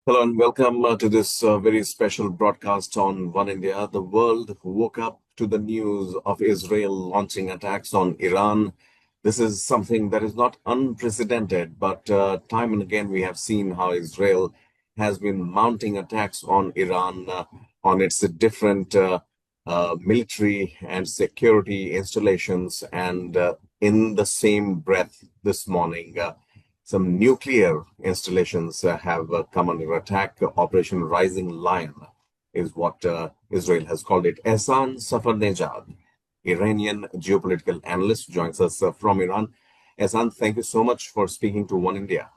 Hello and welcome to this very special broadcast on One India. The world woke up to the news of Israel launching attacks on Iran. This is something that is not unprecedented, but time and again we have seen how Israel has been mounting attacks on Iran, on its different military and security installations. And in the same breath, this morning, some nuclear installations have come under attack. Operation Rising Lion is what Israel has called it. Ehsan Safarnejad, Iranian geopolitical analyst, joins us from Iran. Ehsan, thank you so much for speaking to One India.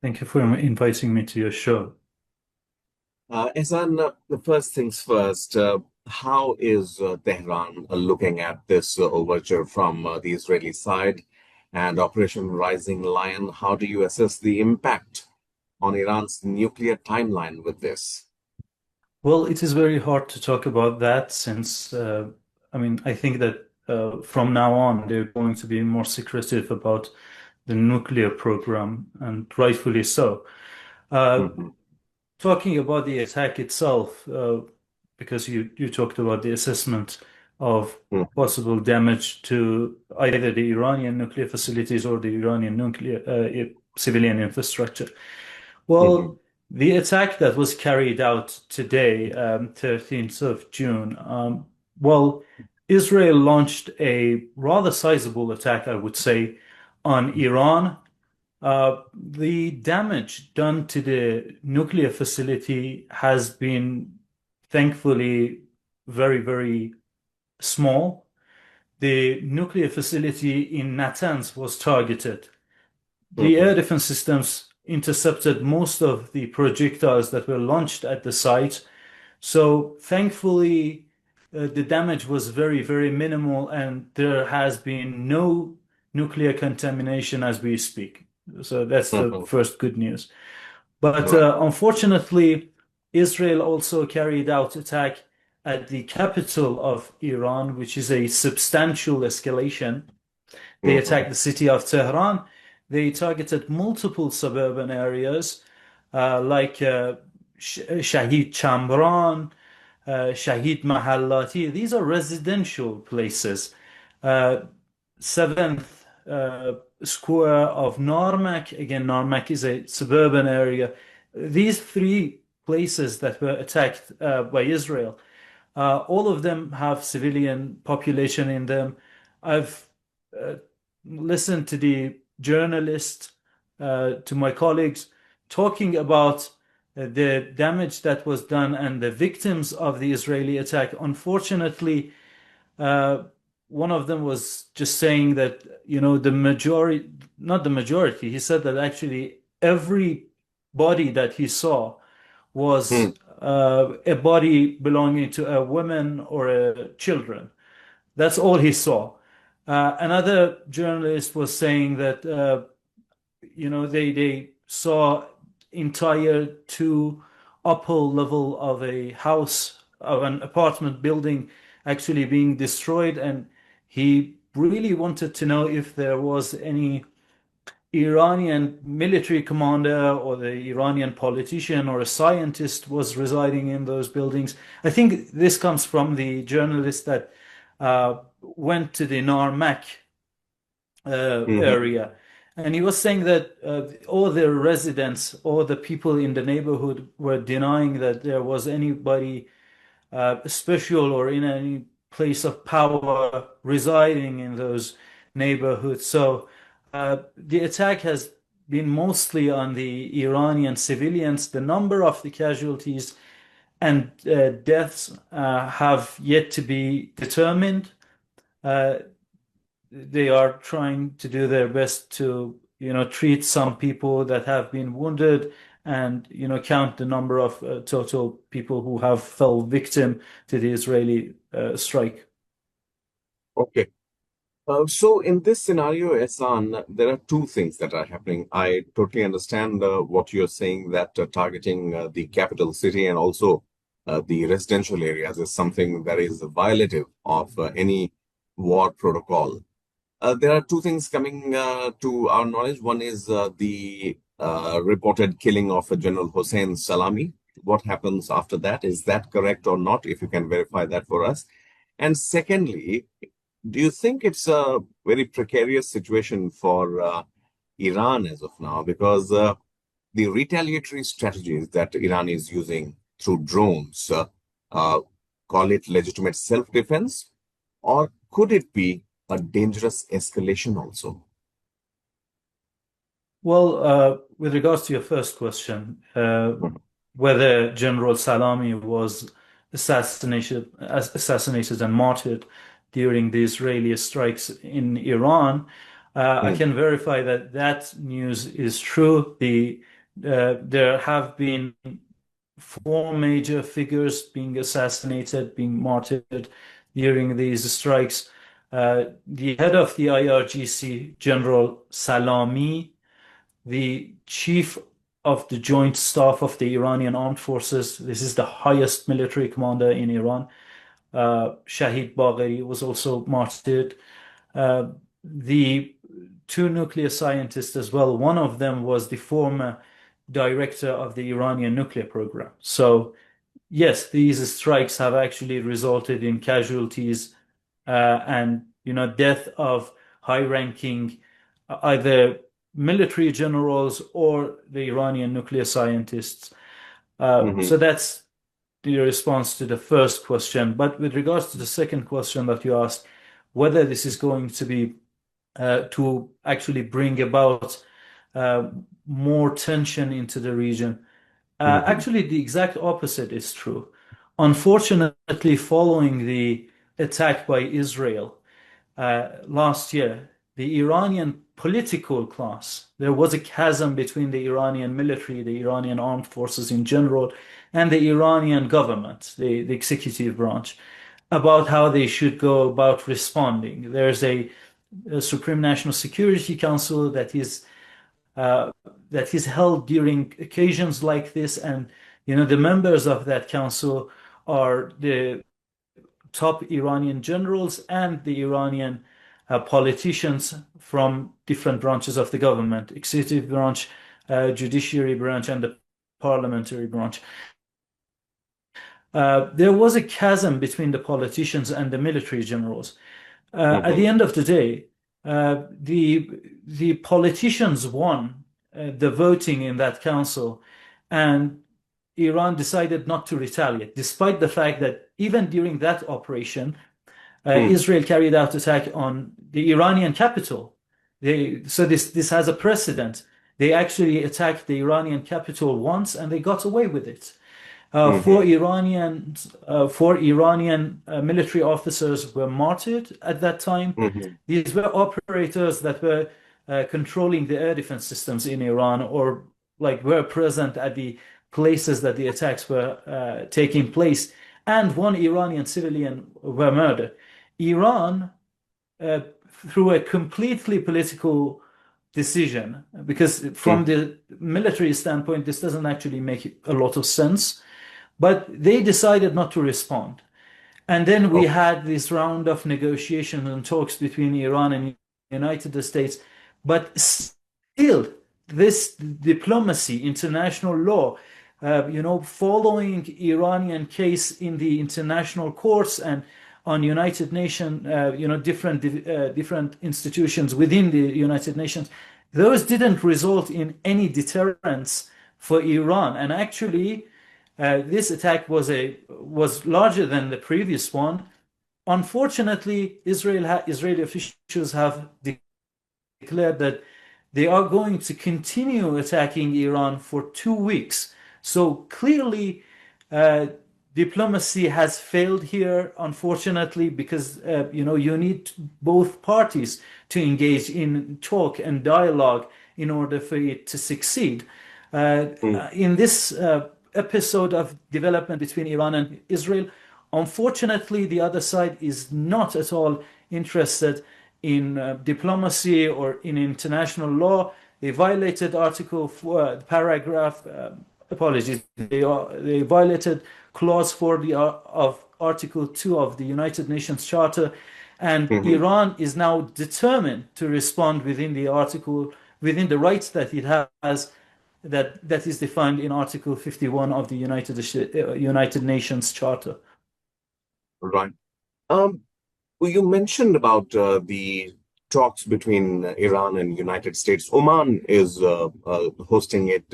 Thank you for inviting me to your show. Ehsan, the first things first, how is Tehran looking at this overture from the Israeli side and Operation Rising Lion? How do you assess the impact on Iran's nuclear timeline with this? Well, it is very hard to talk about that since, I think that from now on, they're going to be more secretive about the nuclear program, and rightfully so. Uh, Mhm, Talking about the attack itself, because you talked about the assessment of mhm, possible damage to either the Iranian nuclear facilities or the Iranian nuclear civilian infrastructure. mhm, Well, the attack that was carried out today, 13th of June, well, Israel launched a rather sizable attack, I would say, on Iran. The damage done to the nuclear facility has been thankfully very, very small. The nuclear facility in Natanz was targeted. The air mhm. defense systems intercepted most of the projectiles that were launched at the site. So thankfully, the damage was very, very minimal, and there has been no nuclear contamination as we speak. So that's the Mhm. first good news. But Right. unfortunately, Israel also carried out attack at the capital of Iran, which is a substantial escalation. They Mhm, attacked the city of Tehran. They targeted multiple suburban areas like Shahid Chamran, Shahid Mahallati. These are residential places. Uh, Seventh Square of Narmak. Again, Narmak is a suburban area. These three places that were attacked by Israel, all of them have civilian population in them. I've uh, listened to the journalists, to my colleagues, talking about the damage that was done and the victims of the Israeli attack. Unfortunately, uh, one of them was just saying that, the majority, not the majority, he said that actually every body that he saw mhm. was a body belonging to a woman or a children. That's all he saw. Another journalist was saying that they saw entire two upper level of a house of an apartment building actually being destroyed, and he really wanted to know if there was any Iranian military commander or the Iranian politician or a scientist was residing in those buildings. I think this comes from the journalist that went to the Narmak Mhm. area. And he was saying that all the residents, all the people in the neighborhood were denying that there was anybody special or in any place of power residing in those neighborhoods. So the attack has been mostly on the Iranian civilians. The number of the casualties and deaths have yet to be determined. Uh, they are trying to do their best to, treat some people that have been wounded and, count the number of total people who have fell victim to the Israeli strike. Okay. So in this scenario, Ehsan, there are two things that are happening. I totally understand what you're saying that targeting the capital city and also the residential areas is something that is violative of any war protocol. There are two things coming to our knowledge. One is the reported killing of a General Hossein Salami. What happens after that? Is that correct or not? If you can verify that for us. And secondly, do you think it's a very precarious situation for Iran as of now? Because the retaliatory strategies that Iran is using through drones, uh, call it legitimate self-defense, or could it be a dangerous escalation also? Well, with regards to your first question, whether General Salami was assassinated and martyred during the Israeli strikes in Iran, I Mm, can verify that that news is true. There have been four major figures being assassinated, being martyred during these strikes. The head of the IRGC, General Salami, the chief of the Joint Staff of the Iranian Armed Forces. This is the highest military commander in Iran. Shahid Bagheri was also martyred. The two nuclear scientists as well. One of them was the former director of the Iranian nuclear program. So, yes, these strikes have actually resulted in casualties and death of high-ranking either military generals or the Iranian nuclear scientists. So mhm, that's the response to the first question. But with regards to the second question that you asked, whether this is going to be to actually bring about uh, more tension into the region. mhm, Actually, the exact opposite is true. Unfortunately, following the attack by Israel last year, the Iranian political class, there was a chasm between the Iranian military, the Iranian armed forces in general, and the Iranian government, the executive branch, about how they should go about responding. There's a Supreme National Security Council uh, that is held during occasions like this, and the members of that council are the top Iranian generals and the Iranian politicians from different branches of the government, executive branch, judiciary branch, and the parliamentary branch. There was a chasm between the politicians and the military generals. At the mhm, end of the day, the politicians won the voting in that council, and Iran decided not to retaliate, despite the fact that even during that operation, mm, Israel carried out attack on the Iranian capital. So this has a precedent. They actually attacked the Iranian capital once, and they got away with it. mhm, Four Iranian military officers were martyred at that time. mhm, These were operators that were controlling the air defense systems in Iran, or like were present at the places that the attacks were taking place. And one Iranian civilian were murdered. Iran, uh, through a completely political decision, because from mm. the military standpoint, this doesn't actually make a lot of sense. But they decided not to respond. And then we Okay. had this round of negotiations and talks between Iran and United States. But still, this diplomacy, international law, following Iranian case in the international courts and on United Nations, different institutions within the United Nations, those didn't result in any deterrence for Iran. And actually, this attack was larger than the previous one. Unfortunately, Israeli officials have declared that they are going to continue attacking Iran for 2 weeks. So clearly, uh, diplomacy has failed here, unfortunately, because you need both parties to engage in talk and dialogue in order for it to succeed. Mm, In this episode of development between Iran and Israel, unfortunately, the other side is not at all interested in diplomacy or in international law. They violated Article 4, paragraph, apologies, they violated Clause 4 of Article 2 of the United Nations Charter, and mhm, Iran is now determined to respond within the rights that it has that is defined in Article 51 of the United Nations Charter. Right. Um, well, you mentioned about the talks between Iran and United States. Oman is hosting it.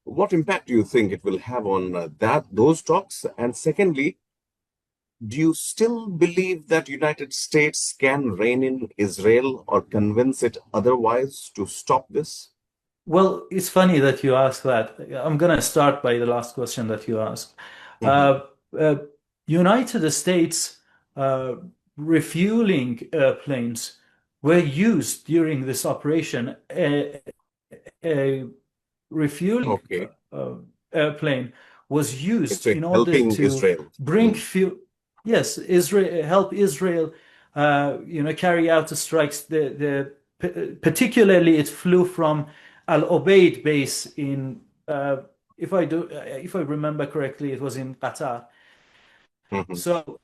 What impact do you think it will have on those talks? And secondly, do you still believe that United States can rein in Israel or convince it otherwise to stop this? Well, it's funny that you ask that. I'm going to start by the last question that you asked. Hmm. Uh, uh, United States uh, refueling airplanes were used during this operation. A refueling Okay. uh, airplane was It's used in order helping to Israel. bring Mm. fuel. Yes, Israel help Israel, carry out the strikes. Particularly it flew from Al Ubaid base in, if I remember correctly, it was in Qatar. Mhm. So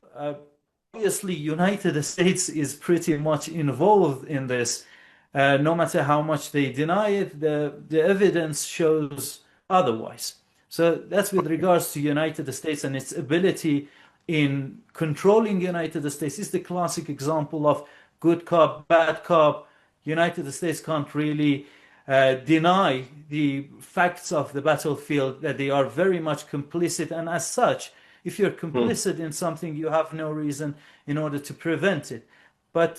obviously, United States is pretty much involved in this. No matter how much they deny it, the evidence shows otherwise. So that's with regards to United States and its ability in controlling United States. Is the classic example of good cop, bad cop. United States can't really deny the facts of the battlefield, that they are very much complicit, and as such, if you're Mm. complicit in something, you have no reason in order to prevent it. But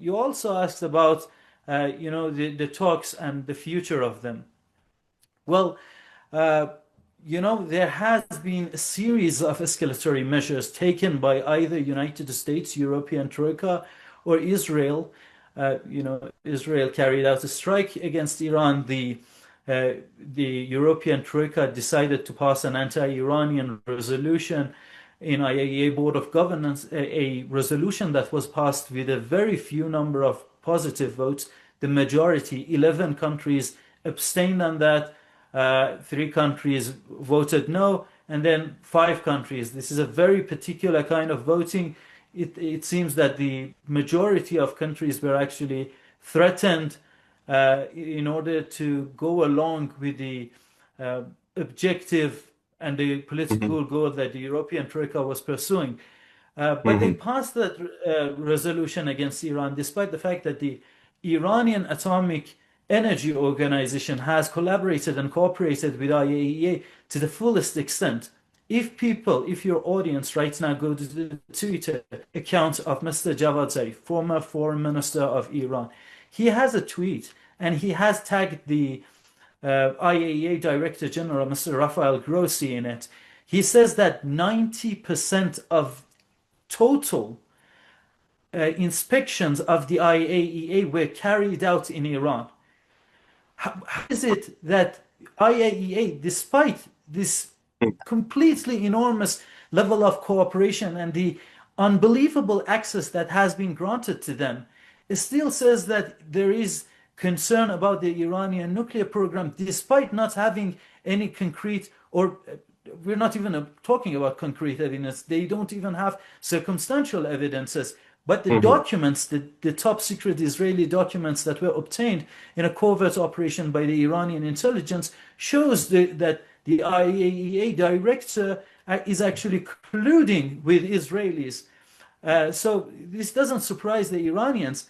you also asked about, the talks and the future of them. Well, uh, there has been a series of escalatory measures taken by either United States, European Troika, or Israel. Israel carried out a strike against Iran. The European Troika decided to pass an anti-Iranian resolution in IAEA Board of Governance, a resolution that was passed with a very few number of positive votes. The majority, 11 countries, abstained on that. Three countries voted no, and then five countries. This is a very particular kind of voting. It seems that the majority of countries were actually threatened in order to go along with the uh, objective and the Mhm. political goal that the European Troika was pursuing. But they Mhm. passed that resolution against Iran, despite the fact that the Iranian Atomic Energy Organization has collaborated and cooperated with IAEA to the fullest extent. If your audience right now go to the Twitter account of Mr. Javad Zarif, former foreign minister of Iran, he has a tweet and he has tagged the IAEA Director General, Mr. Rafael Grossi, in it. He says that 90% of total inspections of the IAEA were carried out in Iran. How is it that IAEA, despite this completely enormous level of cooperation and the unbelievable access that has been granted to them, it still says that there is concern about the Iranian nuclear program, despite not having any concrete, or we're not even talking about concrete evidence. They don't even have circumstantial evidences. But the Mhm. documents, the top secret Israeli documents that were obtained in a covert operation by the Iranian intelligence, shows that the IAEA director is actually colluding with Israelis. So this doesn't surprise the Iranians.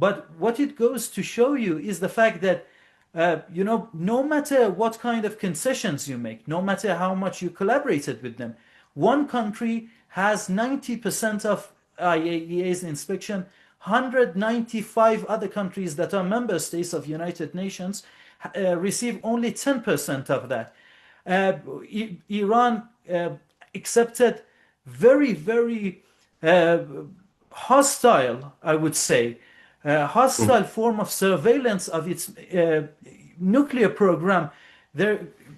But what it goes to show you is the fact that, no matter what kind of concessions you make, no matter how much you collaborated with them, one country has 90% of IAEA's inspection, 195 other countries that are member states of United Nations receive only 10% of that. Uh, Iran accepted very, very uh, hostile, I would say, Mhm. hostile form of surveillance of its nuclear program. There,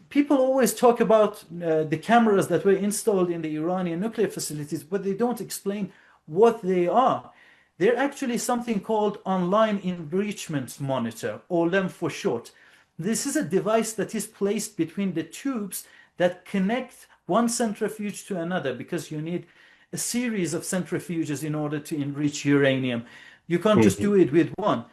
people always talk about the cameras that were installed in the Iranian nuclear facilities, but they don't explain what they are. They're actually something called online enrichment monitor, OLEM for short. This is a device that is placed between the tubes that connect one centrifuge to another, because you need a series of centrifuges in order to enrich uranium. You can't just Mhm. do it with one.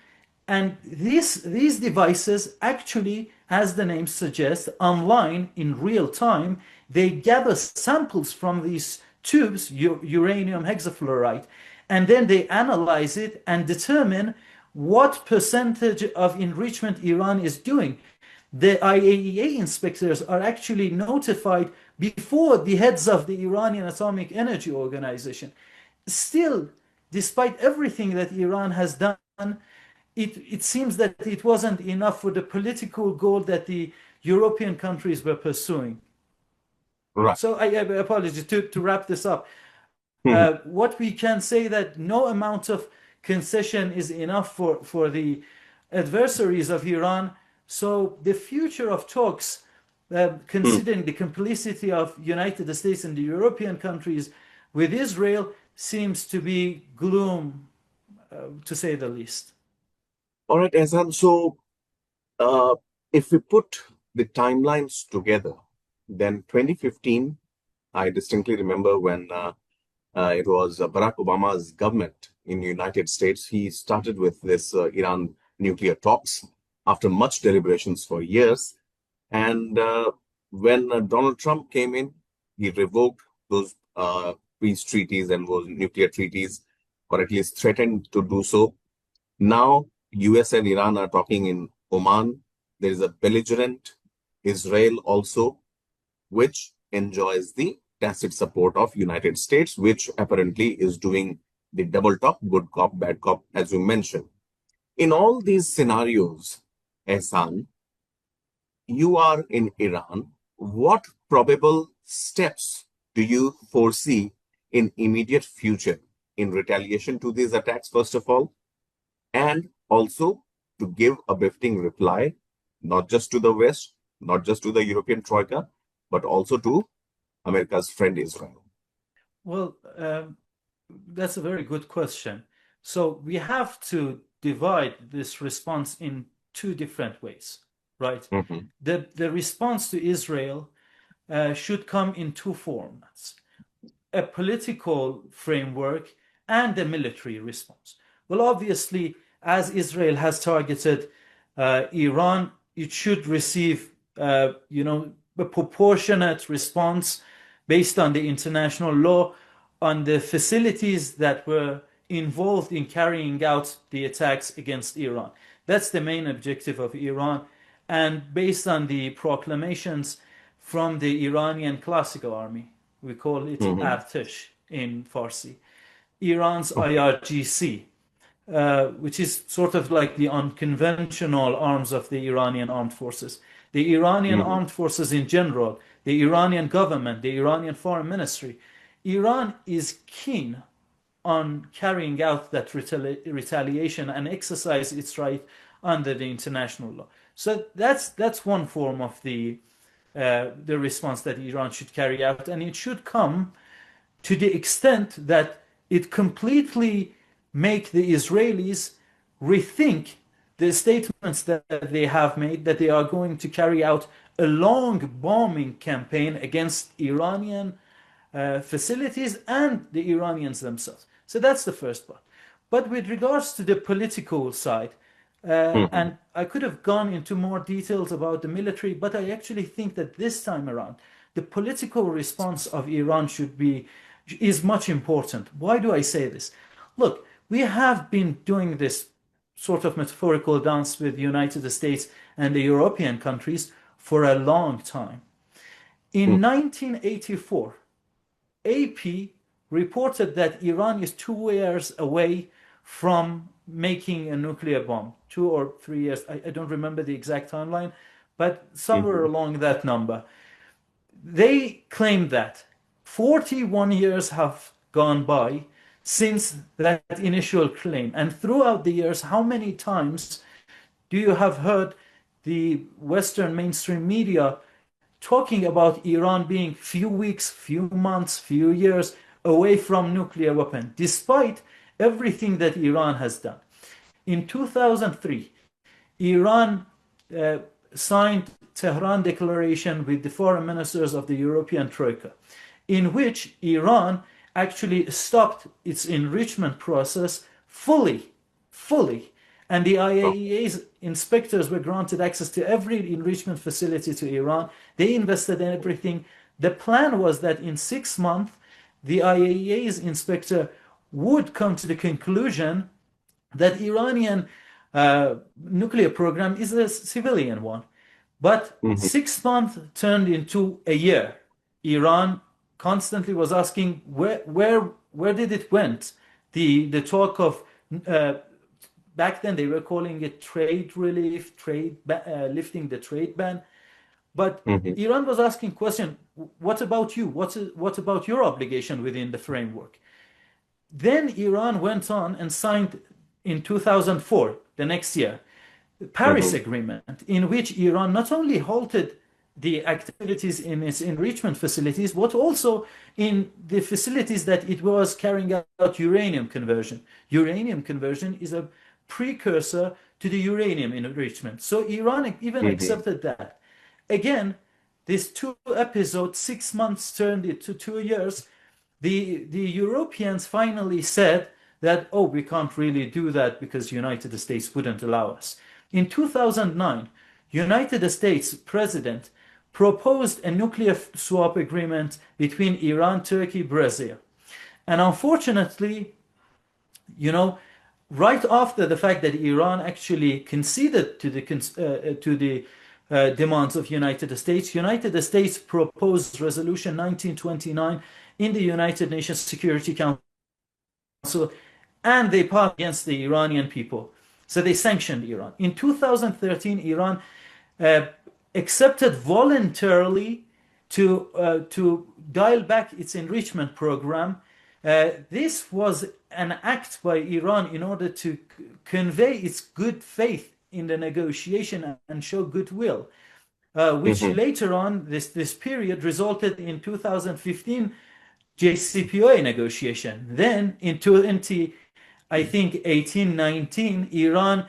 And these devices actually as the name suggests, online in real time. They gather samples from these tubes, uranium hexafluoride, and then they analyze it and determine what percentage of enrichment Iran is doing. The IAEA inspectors are actually notified before the heads of the Iranian Atomic Energy Organization. Still, despite everything that Iran has done, it seems that it wasn't enough for the political goal that the European countries were pursuing. Right. So I apologize to wrap this up. Mhm. What we can say that no amount of concession is enough for the adversaries of Iran. So the future of talks, Mhm. considering the complicity of United States and the European countries with Israel, seems to be gloom, to say the least. All right, Ehsan. So, uh, if we put the timelines together, then 2015, I distinctly remember when it was Barack Obama's government in the United States. He started with this Iran nuclear talks after much deliberations for years. And when Donald Trump came in, he revoked those peace treaties and those nuclear treaties, or at least threatened to do so. Now, US and Iran are talking in Oman. There is a belligerent Israel also, which enjoys the tacit support of United States, which apparently is doing the double talk, good cop, bad cop, as you mentioned. In all these scenarios, Ehsan, you are in Iran. What probable steps do you foresee in immediate future in retaliation to these attacks, first of all, and also to give a befitting reply, not just to the West, not just to the European Troika, but also to America's friend Israel? Well, that's a very good question. So we have to divide this response in two different ways, right? Mhm, The response to Israel should come in two formats: a political framework and a military response. Well, obviously, as Israel has targeted Iran, it should receive, a proportionate response based on the international law on the facilities that were involved in carrying out the attacks against Iran. That's the main objective of Iran. And based on the proclamations from the Iranian classical army, we call it mhm. Artesh in Farsi, Iran's Okay. IRGC, which is sort of like the unconventional arms of the Iranian armed forces. The Iranian Mhm, armed forces in general, the Iranian government, the Iranian foreign ministry, Iran is keen on carrying out that retaliation and exercise its right under the international law. So that's one form of the response that Iran should carry out, and it should come to the extent that it completely make the Israelis rethink the statements that they have made that they are going to carry out a long bombing campaign against Iranian facilities and the Iranians themselves. So that's the first part. But with regards to the political side, mhm. and I could have gone into more details about the military, but I actually think that this time around, the political response of Iran is much important. Why do I say this? Look, we have been doing this sort of metaphorical dance with the United States and the European countries for a long time. In Mhm, 1984, AP reported that Iran is 2 years away from making a nuclear bomb. 2 or 3 years, I don't remember the exact timeline, but somewhere mhm, along that number. They claim that 41 years have gone by since that initial claim. And throughout the years, how many times do you have heard the Western mainstream media talking about Iran being few weeks, few months, few years away from nuclear weapon, despite everything that Iran has done? In 2003, Iran uh, signed Tehran Declaration with the foreign ministers of the European Troika, in which Iran actually stopped its enrichment process fully, And the Oh. IAEA's inspectors were granted access to every enrichment facility to Iran. They invested in everything. The plan was that in 6 months, the IAEA's inspector would come to the conclusion that Iranian nuclear program is a civilian one. But Mhm. 6 months turned into a year. Iran constantly was asking where did it went? The talk of uh, back then they were calling it trade relief, lifting the trade ban. But Mhm. Iran was asking question, what about you? What about your obligation within the framework? Then Iran went on and signed in 2004, the next year, the Paris Mhm. Agreement, in which Iran not only halted the activities in its enrichment facilities, but also in the facilities that it was carrying out uranium conversion. Uranium conversion is a precursor to the uranium enrichment. So Iran even Mhm. accepted that. Again, these two episodes, 6 months turned into 2 years. The Europeans finally said that, oh, we can't really do that because United States wouldn't allow us. In 2009, United States president proposed a nuclear swap agreement between Iran, Turkey, Brazil. And unfortunately, you know, right after the fact that Iran actually conceded to the demands of United States proposed Resolution 1929 in the United Nations Security Council, and they passed against the Iranian people. So they sanctioned Iran. In 2013, Iran uh, accepted voluntarily to dial back its enrichment program. This was an act by Iran in order to convey its good faith in the negotiation and show goodwill, which Mhm. later on, this period resulted in 2015 JCPOA negotiation. Then in 20, I think 18, 19, Iran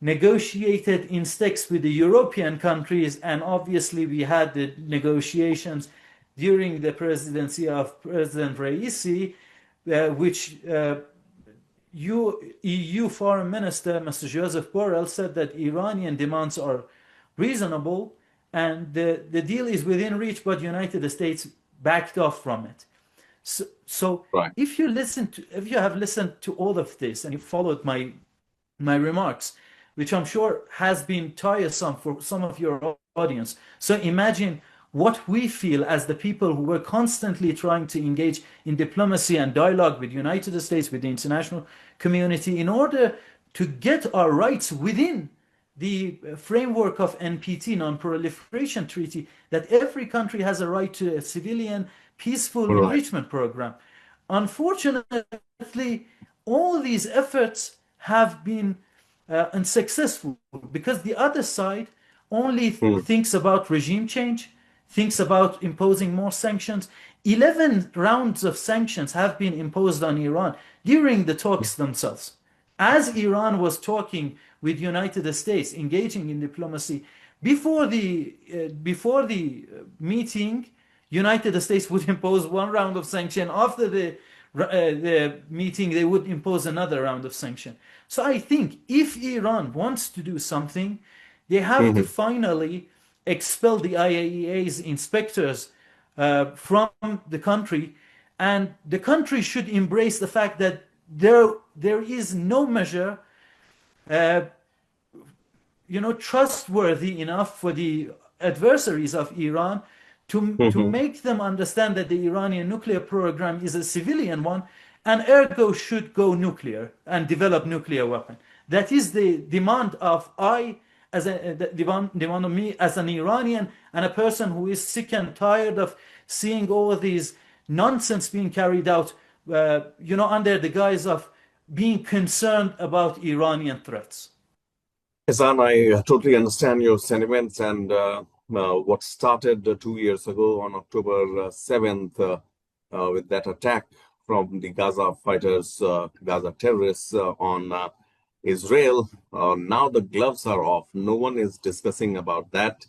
negotiated in sticks with the European countries, and obviously we had the negotiations during the presidency of President Raisi, which EU Foreign Minister Mr. Joseph Borrell said that Iranian demands are reasonable and the deal is within reach, but United States backed off from it. So Right. if you have listened to all of this and you followed my remarks, which I'm sure has been tiresome for some of your audience. So imagine what we feel as the people who were constantly trying to engage in diplomacy and dialogue with the United States, with the international community, in order to get our rights within the framework of NPT, Non-Proliferation Treaty, that every country has a right to a civilian, peaceful Right. enrichment program. Unfortunately, all these efforts have been unsuccessful because the other side only Mm. thinks about regime change, thinks about imposing more sanctions. 11 rounds of sanctions have been imposed on Iran during the talks themselves. As Iran was talking with United States, engaging in diplomacy, before the meeting, United States would impose one round of sanction. After the meeting, they would impose another round of sanction. So I think if Iran wants to do something, they have to Mhm. finally expel the IAEA's inspectors from the country, and the country should embrace the fact that there is no measure uh, trustworthy enough for the adversaries of Iran to Mhm. make them understand that the Iranian nuclear program is a civilian one, and ergo should go nuclear and develop nuclear weapon. That is the demand of demand of me as an Iranian and a person who is sick and tired of seeing all these nonsense being carried out, under the guise of being concerned about Iranian threats. Hassan, I totally understand your sentiments and what started 2 years ago on October 7th with that attack from the Gaza fighters, Gaza terrorists on Israel. Now the gloves are off. No one is discussing about that,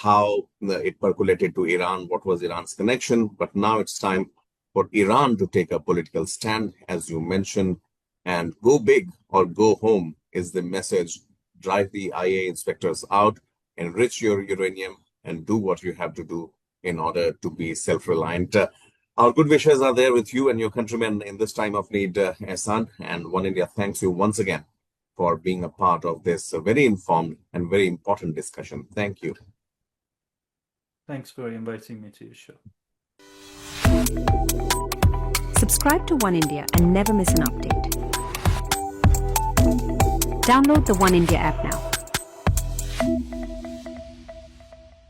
how it percolated to Iran, what was Iran's connection. But now it's time for Iran to take a political stand, as you mentioned, and go big or go home is the message. Drive the IA inspectors out, enrich your uranium, and do what you have to do in order to be self-reliant. Our good wishes are there with you and your countrymen in this time of need, Ehsan. And One India thanks you once again for being a part of this very informed and very important discussion. Thank you. Thanks for inviting me to your show. Subscribe to One India and never miss an update. Download the One India app now.